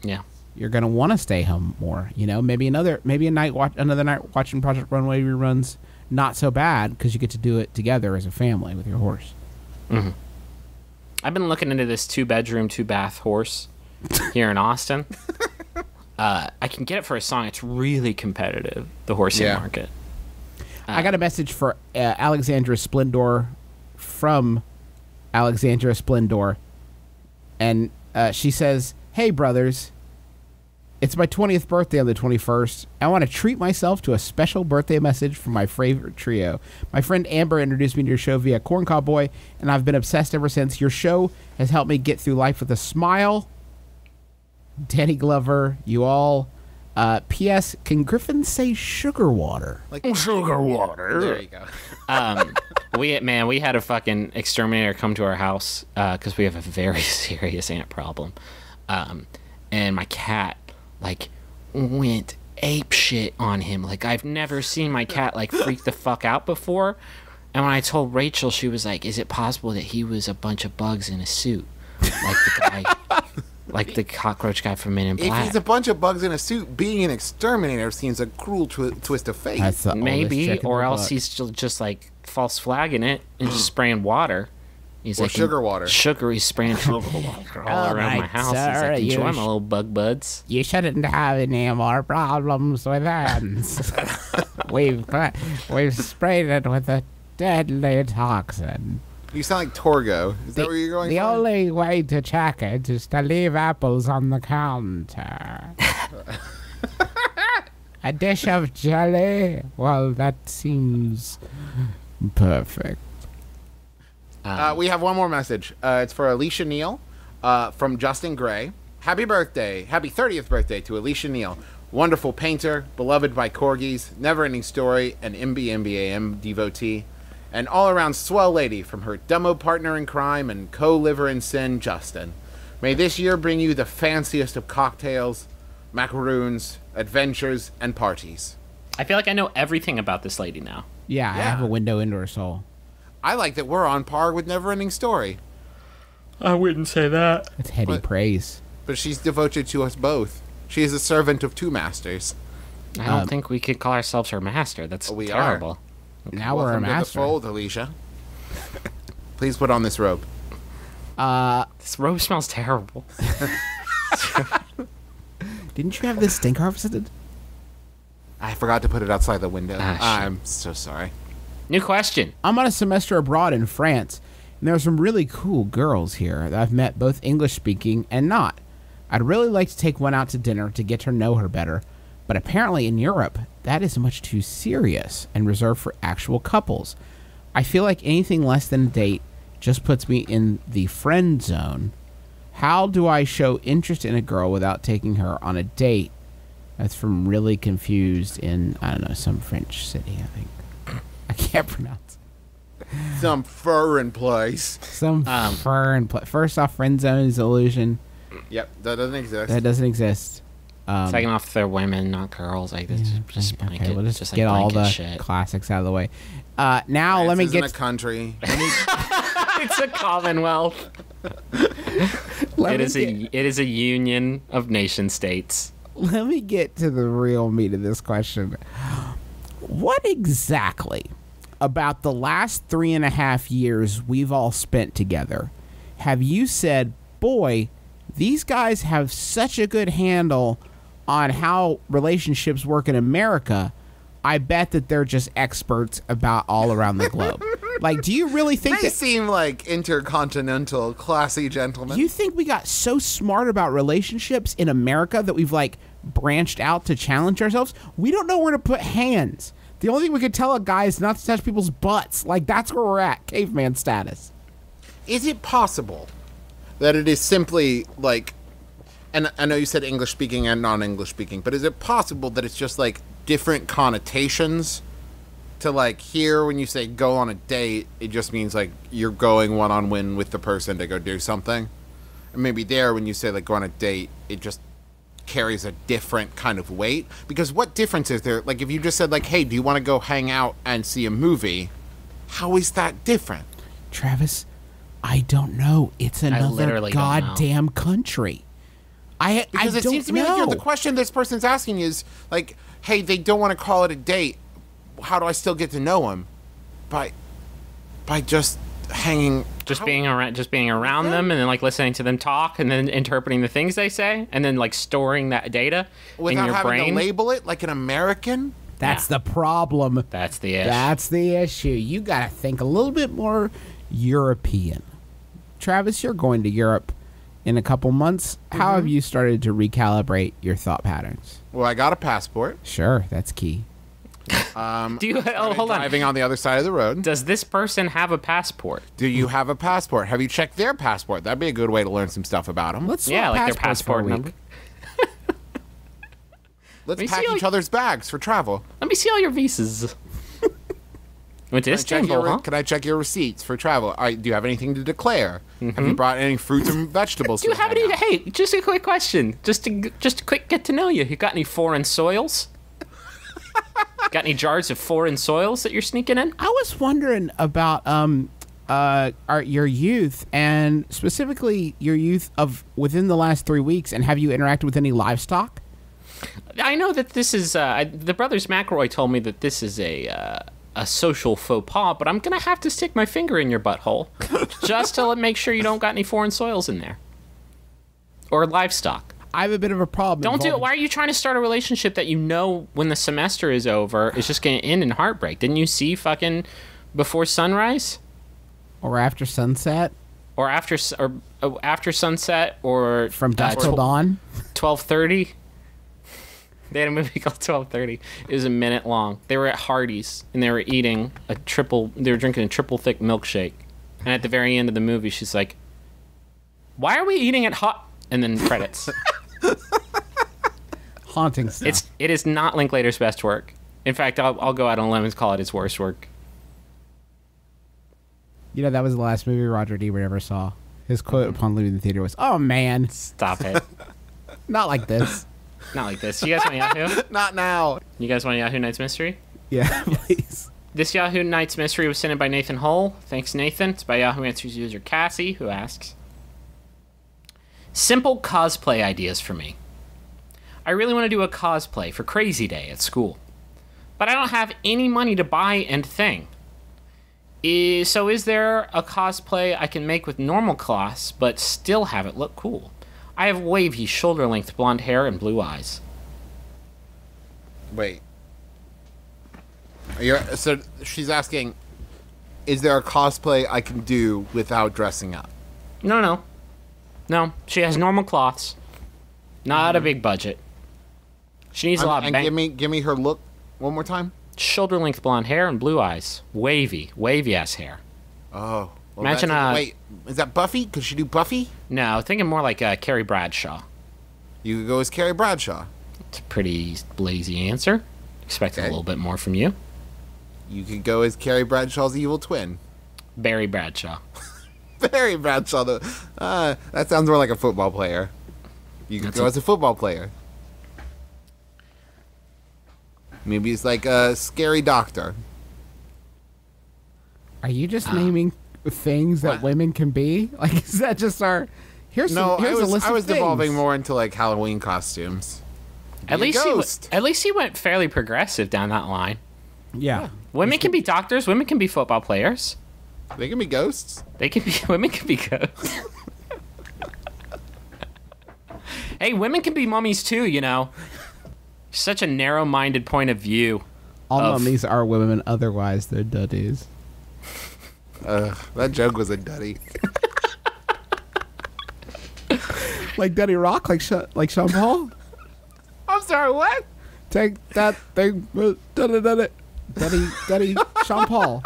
Yeah. You're going to want to stay home more. Maybe another night watching Project Runway reruns. Not so bad because you get to do it together as a family with your horse. I I've been looking into this 2-bedroom, 2-bath horse here in Austin. I can get it for a song. It's really competitive, the horsing market. I got a message for Alexandra Splendor from Alexandra Splendor. And she says, "Hey, brothers. It's my 20th birthday on the 21st. I want to treat myself to a special birthday message from my favorite trio. My friend Amber introduced me to your show via Corn Cob Boy, and I've been obsessed ever since. Your show has helped me get through life with a smile. Danny Glover, you all. P.S. Can Griffin say sugar water?" Like Sugar water. there you go. We had a fucking exterminator come to our house because we have a very serious ant problem, and my cat like went ape shit on him. Like I've never seen my cat like freak the fuck out before. And when I told Rachel, she was like, "Is it possible that he was a bunch of bugs in a suit, like the guy, like the cockroach guy from Men in If Black?" he's a bunch of bugs in a suit, being an exterminator seems a cruel twist of fate. That's the oldest Maybe, trick in or the else book. he's still just like false flagging it and just spraying water. He's Or like sugar water. Sugar. He's spraying sugar water all around my right, house. sir, He's like, "Enjoy you my little bug buds." You shouldn't have any more problems with ants. we've sprayed it with a deadly toxin. You sound like Torgo. Is that where you're going? The for? only way to check it is to leave apples on the counter. A dish of jelly? Well, that seems perfect. We have one more message. It's for Alicia Neal from Justin Gray. Happy birthday. Happy 30th birthday to Alicia Neal. Wonderful painter, beloved by corgis, never-ending story, an MBMBaM devotee, an all-around swell lady from her demo partner in crime and co-liver in sin, Justin. May this year bring you the fanciest of cocktails, macaroons, adventures, and parties. I feel like I know everything about this lady now. Yeah, I have a window into her soul. I like that we're on par with Never-Ending Story, I wouldn't say that. It's heady What? praise. but she's devoted to us both. She is a servant of two masters. I don't think we could call ourselves her master. That's We are. terrible. Now we're a Welcome to the master. fold, Alicia. Please put on this robe. This robe smells terrible. Didn't you have this stink harvested? I forgot to put it outside the window. Ah, shit. I'm so sorry. New question. I'm on a semester abroad in France, and there are some really cool girls here that I've met, both English-speaking and not. I'd really like to take one out to dinner to get to know her better, but apparently in Europe, that is much too serious and reserved for actual couples. I feel like anything less than a date just puts me in the friend zone. How do I show interest in a girl without taking her on a date? That's from Really Confused in, I don't know, some French city, I think. I can't pronounce it. Some foreign place. Some fern. First off, friend zone is illusion. Yep, that doesn't exist. That doesn't exist. Second off, they're women, not girls. Like, that's just blanket. Okay, we'll just like get all blanket the shit. classics out of the way. Now let me This isn't get a country. It's a commonwealth. let It is a union of nation states. let me get to the real meat of this question. What exactly about the last 3.5 years we've all spent together have you said, boy, these guys have such a good handle on how relationships work in America? I bet that they're just experts about all around the globe. Like, do you really think They that seem like intercontinental, classy gentlemen. you think we got so smart about relationships in America that we've like branched out to challenge ourselves? We don't know where to put hands. The only thing we could tell a guy is not to touch people's butts. Like, that's where we're at, caveman status. Is it possible that it is simply like, and I know you said English speaking and non-English speaking, but is it possible that it's just like different connotations to like here when you say go on a date, it just means like you're going one-on-one with the person to go do something? And maybe there when you say like go on a date, it just carries a different kind of weight? Because what difference is there? Like if you just said like, hey, do you want to go hang out and see a movie? How is that different? Travis, I don't know. It's another literally don't know. goddamn country. Because I it don't seems to me know. like the question this person's asking is like, hey, they don't want to call it a date. How do I still get to know them? By just hanging Just being around them, and then like listening to them talk, and then interpreting the things they say, and then like storing that data Without in your having brain. to label it like an American? That's the problem. That's the issue. That's the issue. You got to think a little bit more European. Travis, you're going to Europe in a couple months. How have you started to recalibrate your thought patterns? Well, I got a passport. Sure, that's key. Do you? Oh, hold on. Driving on the other side of the road. Does this person have a passport? Do you have a passport? Have you checked their passport? That'd be a good way to learn some stuff about them. Let's Yeah, swap like their passports for a passport week. number. Let's Let me pack see each other's bags for travel. Let me see all your visas. Went to Istanbul, huh? Can I check your receipts for travel? Do you have anything to declare? Have you brought any fruits and vegetables? Do you to have the any? hangout? Hey, just a quick question. Just a quick get to know you. You got any foreign soils? Got any jars of foreign soils that you're sneaking in? I was wondering about your youth, and specifically your youth of within the last 3 weeks, and have you interacted with any livestock? I know that this is the brothers McElroy told me that this is a social faux pas, but I'm gonna have to stick my finger in your butthole just to make sure you don't got any foreign soils in there or livestock. I have a bit of a problem. Don't do it. involving- Why are you trying to start a relationship that you know when the semester is over is just going to end in heartbreak? Didn't you see fucking Before Sunrise Or after sunset, or after sunset or from dusk till dawn? 12:30? They had a movie called 12:30. It was a minute long. They were at Hardee's and they were eating they were drinking a triple thick milkshake. And at the very end of the movie, she's like, "Why are we eating at hot?" And then credits. Haunting stuff. It is not Linklater's best work. In fact, I'll go out on a limb and call it his worst work. You know, that was the last movie Roger Ebert ever saw. His quote upon leaving the theater was, "Oh man, Stop it. not like this." Not like this. You guys want Yahoo? Not now. You guys want Yahoo Nights Mystery? Yeah, please. This Yahoo Nights Mystery was sent in by Nathan Hull. Thanks, Nathan. It's by Yahoo Answers user Cassie, who asks, simple cosplay ideas for me. I really want to do a cosplay for Crazy Day at school, but I don't have any money to buy and thing. So is there a cosplay I can make with normal cloths but still have it look cool? I have wavy, shoulder-length blonde hair and blue eyes. Wait. So she's asking, is there a cosplay I can do without dressing up? No. She has normal cloths. Not a big budget. She needs a lot of And give me her look one more time. shoulder-length blonde hair and blue eyes. Wavy-ass hair. Oh. Well, Imagine wait, is that Buffy? Could she do Buffy? No, thinking more like Carrie Bradshaw. You could go as Carrie Bradshaw. It's a pretty lazy answer. Expected Okay. a little bit more from you. You could go as Carrie Bradshaw's evil twin. Barry Bradshaw. Barry Bradshaw, though. That sounds more like a football player. You could go as a football player. Maybe it's like a scary doctor. Are you just naming things that women can be? Like, is that just our? Here's No, a list I of was things. devolving more into like Halloween costumes. At Be a least ghost. he went fairly progressive down that line. Yeah. Women can be doctors. Women can be football players. They can be ghosts. Women can be ghosts. Hey, women can be mummies too, you know. Such a narrow-minded point of view. All Of- mummies are women, otherwise they're duddies. That joke was a duddy. Like Duddy Rock, like Sean Paul. I'm sorry, what? Take that thing, Duddy, Sean Paul.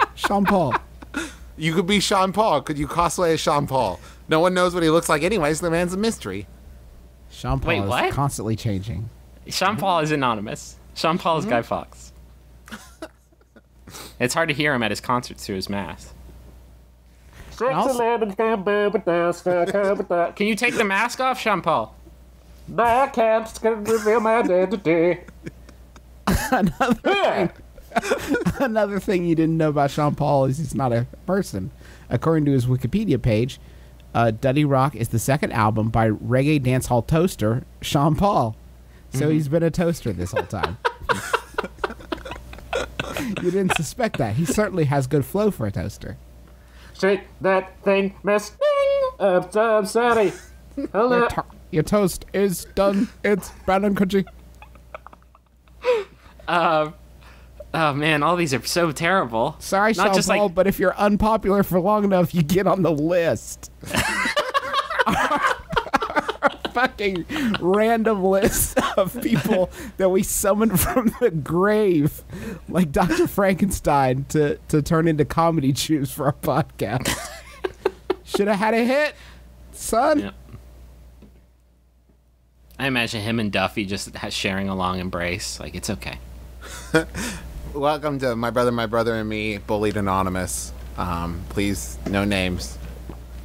You could be Sean Paul. Could you cosplay as Sean Paul? No one knows what he looks like anyways. The man's a mystery. Sean Paul Wait, is what? constantly changing. Sean Paul is anonymous. Sean Paul is Guy Fawkes. It's hard to hear him at his concerts through his mask. And also- Can you take the mask off, Sean Paul? I can't reveal my identity. Another thing you didn't know about Sean Paul is he's not a person. According to his Wikipedia page, Duddy Rock is the second album by reggae dancehall toaster Sean Paul. So he's been a toaster this whole time. You didn't suspect that. He certainly has good flow for a toaster. Shake that thing, Miss Ding. Sorry. Hello. Your toast is done. It's brown and crunchy. Oh man, all these are so terrible. Sorry, Not Sean just Paul, like but if you're unpopular for long enough, you get on the list. Fucking random list of people that we summoned from the grave, like Dr. Frankenstein, to turn into comedy tubes for our podcast. Should have had a hit, son. Yep. I imagine him and Duffy just sharing a long embrace. Like, it's okay. Welcome to My Brother, and Me, Bullied Anonymous. Please, no names.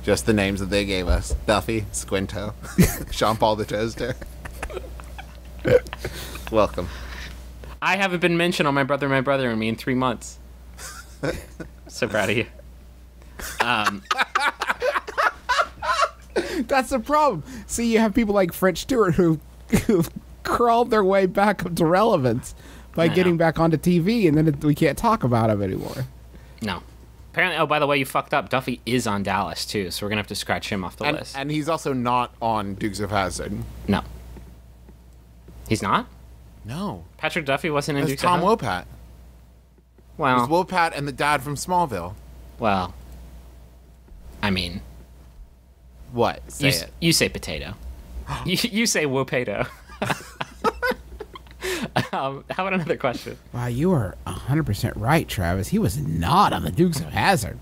Just the names that they gave us. Duffy, Squinto, Sean Paul the Toaster. Welcome. I haven't been mentioned on My Brother, and Me in 3 months. So proud of you. That's the problem. See, you have people like French Stewart who crawled their way back up to relevance by I getting know. back onto TV, and then we can't talk about him anymore. No. Apparently, oh, by the way, you fucked up. Duffy is on Dallas, too, so we're going to have to scratch him off the list. And he's also not on Dukes of Hazzard. No. He's not? No. Patrick Duffy wasn't in That's Dukes Tom of Wopat. Well, It's Wopat and the dad from Smallville. well, I mean, What? Say it. you say potato. you say Wopato. How about another question? Wow, you are 100% right, Travis. He was not on the Dukes of Hazzard.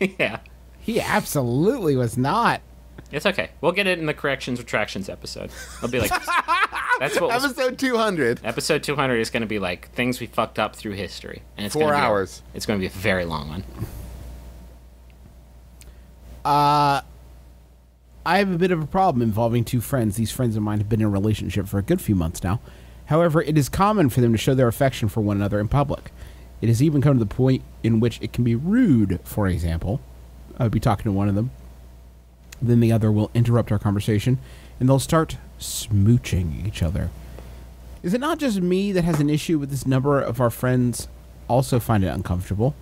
Yeah. He absolutely was not. It's okay. We'll get it in the corrections retractions episode. It'll be like that's what Episode 200. episode 200 is going to be like things we fucked up through history, and it's 4 gonna be hours. It's going to be a very long one. I have a bit of a problem involving two friends. These friends of mine have been in a relationship for a good few months now. However, it is common for them to show their affection for one another in public. It has even come to the point in which it can be rude. For example, I would be talking to one of them, then the other will interrupt our conversation, and they'll start smooching each other. Is it not just me that has an issue with this? Number of our friends also find it uncomfortable.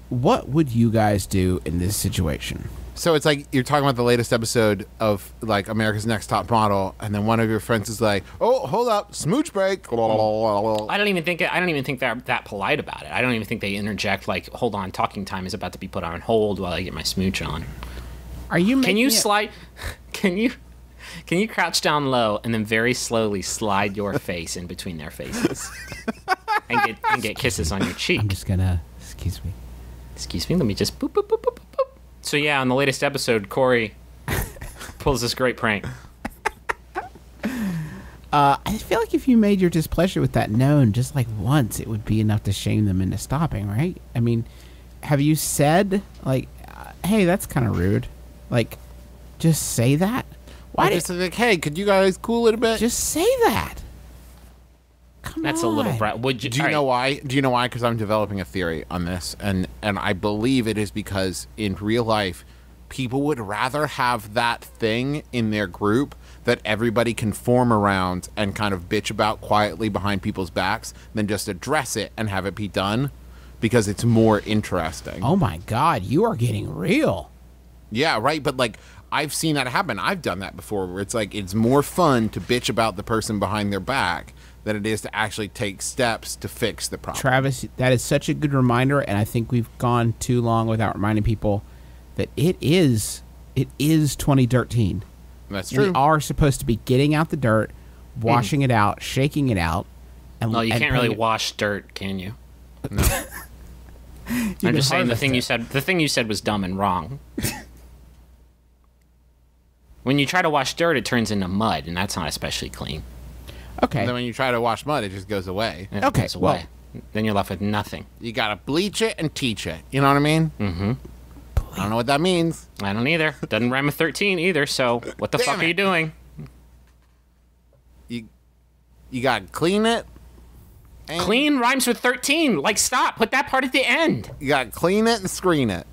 What would you guys do in this situation? So it's like you're talking about the latest episode of like America's Next Top Model, and then one of your friends is like, "Oh, hold up, smooch break." I don't even think they're that polite about it. I don't even think they interject like, "Hold on, talking time is about to be put on hold while I get my smooch on." Are you? Can you making it- slide? Can you crouch down low and then very slowly slide your face in between their faces and get kisses on your cheek? I'm just gonna. Excuse me. Excuse me. Let me just boop boop boop boop boop. boop. So yeah, on the latest episode, Corey pulls this great prank. I feel like if you made your displeasure with that known just like once, it would be enough to shame them into stopping, right? I mean, have you said like, "Hey, that's kind of rude"? Like, just say that. Why Why did just like, hey, could you guys cool it a bit? just say that? Come That's on. a little brat. Would you? Do you all know right. why? Do you know why? Because I'm developing a theory on this, and I believe it is because in real life, people would rather have that thing in their group that everybody can form around and kind of bitch about quietly behind people's backs than just address it and have it be done, because it's more interesting. Oh my God, you are getting real. Yeah, right. But like, I've seen that happen. I've done that before, where it's like it's more fun to bitch about the person behind their back than it is to actually take steps to fix the problem. Travis, that is such a good reminder, and I think we've gone too long without reminding people that it is 2013. That's We true. are supposed to be getting out the dirt, washing it out, shaking it out. And, Well, you and can't really putting it- wash dirt, can you? No. I'm can just saying the harvest thing it. you said. The thing you said was dumb and wrong. When you try to wash dirt, it turns into mud, and that's not especially clean. Okay. And then when you try to wash mud, it just goes away. It Okay, goes well- away. Then you're left with nothing. You gotta bleach it and teach it. You know what I mean? Mm-hmm. I don't know what that means. I don't either. Doesn't rhyme with 13 either. So what the Damn fuck are it. you doing? You gotta clean it. And Clean rhymes with 13. Like, stop. Put that part at the end. You gotta clean it and screen it.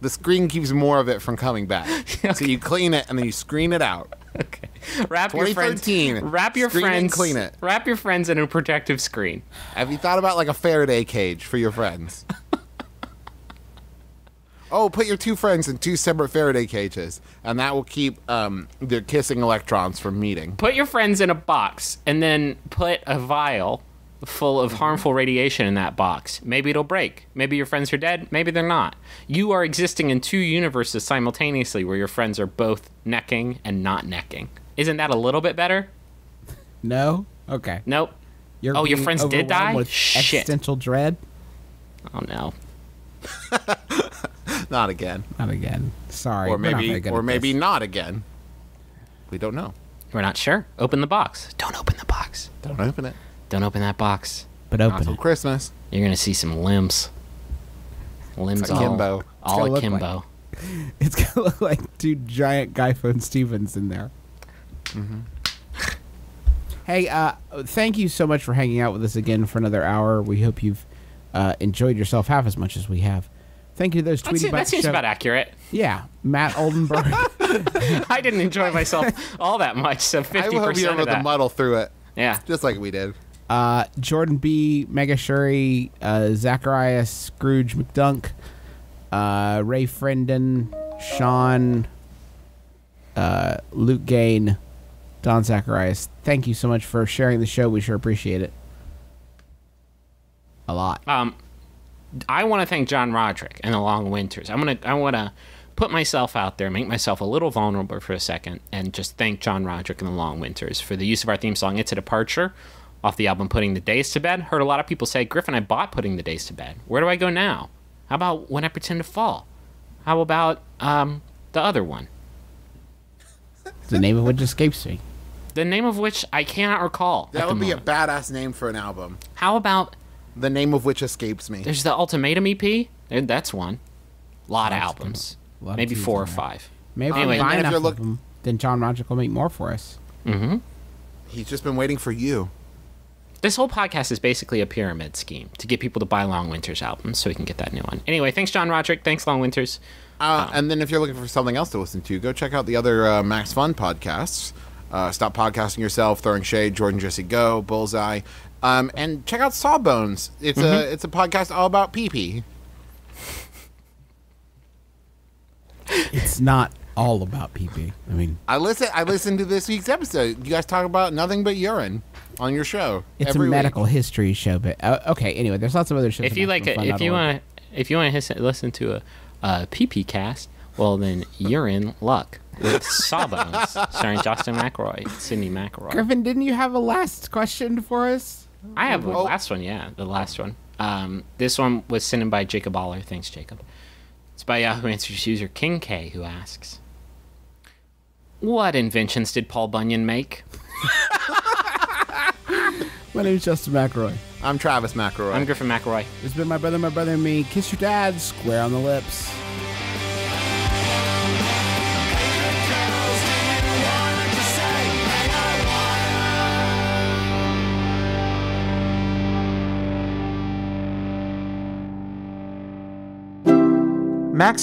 The screen keeps more of it from coming back. So you clean it and then you screen it out. Okay. Wrap your friends. 2013. Wrap your Screen and friends. clean it. Wrap your friends in a protective screen. Have you thought about like a Faraday cage for your friends? Oh, put your two friends in two separate Faraday cages, and that will keep their kissing electrons from meeting. Put your friends in a box and then put a vial full of harmful radiation in that box. Maybe it'll break. Maybe your friends are dead. Maybe they're not. You are existing in two universes simultaneously where your friends are both necking and not necking. Isn't that a little bit better? No? Okay. Nope. You're Oh, your being friends did overwhelmed die? with Shit. existential dread? Oh, no. Not again. Not again. Sorry. Or we're not very maybe, good or at maybe this. not again. We don't know. We're not sure. Open the box. Don't open the box. Don't open it. Don't open that box. But Not open till it. Christmas. You're going to see some limbs. Limbs It's akimbo. all gonna look akimbo. It's going to look like two giant GuyPhone Stevens in there. Hey, thank you so much for hanging out with us again for another hour. We hope you've enjoyed yourself half as much as we have. Thank you to those Tweety That Butts seems show- about accurate. Yeah, Matt Oldenburg. I didn't enjoy myself all that much, so 50% I hope you're able of to that. muddle through it, Yeah. just like we did. Jordan B, Mega Shuri, Zacharias, Scrooge McDunk, Ray Frienden, Sean, Luke Gain, Don Zacharias. Thank you so much for sharing the show. We sure appreciate it. A lot. I want to thank John Roderick and the Long Winters. I want to put myself out there, make myself a little vulnerable for a second, and just thank John Roderick and the Long Winters for the use of our theme song, It's a Departure, off the album Putting the Days to Bed. Heard a lot of people say, Griffin, I bought Putting the Days to Bed. Where do I go now? How about When I Pretend to Fall? How about the other one? The name of which escapes me. The name of which I cannot recall. That at the would be a moment. badass name for an album. How about The name of which escapes me. there's the Ultimatum EP? That's one. Lot of albums. A lot of Maybe T's 4 or in there. 5. Maybe if Anyway, we buy and if enough you're of look- them, then John Roderick will make more for us. He's just been waiting for you. This whole podcast is basically a pyramid scheme to get people to buy Long Winter's albums so we can get that new one. Anyway, thanks, John Roderick. Thanks, Long Winters. And then if you're looking for something else to listen to, go check out the other Max Fun podcasts. Stop Podcasting Yourself, Throwing Shade, Jordan Jesse Go, Bullseye. And check out Sawbones. It's a podcast all about pee-pee. It's not all about PP. I mean, I listened to this week's episode. You guys talk about nothing but urine on your show. it's every a medical week. history show. But okay, anyway, there's lots of other shows. If you like, if you want to listen to a PP cast, well then you're in luck with Sawbones, starring Justin McElroy, Sidney McElroy. Griffin, didn't you have a last question for us? I have the last one. Yeah, the last one. This one was sent in by Jacob Aller. Thanks, Jacob. It's by Yahoo Answers user King K, who asks, "What inventions did Paul Bunyan make?" My name is Justin McElroy. I'm Travis McElroy. I'm Griffin McElroy. It's been my brother, and me. Kiss your dad square on the lips.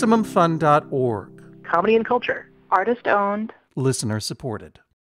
MaximumFun.org. Comedy and culture. Artist owned. Listener supported.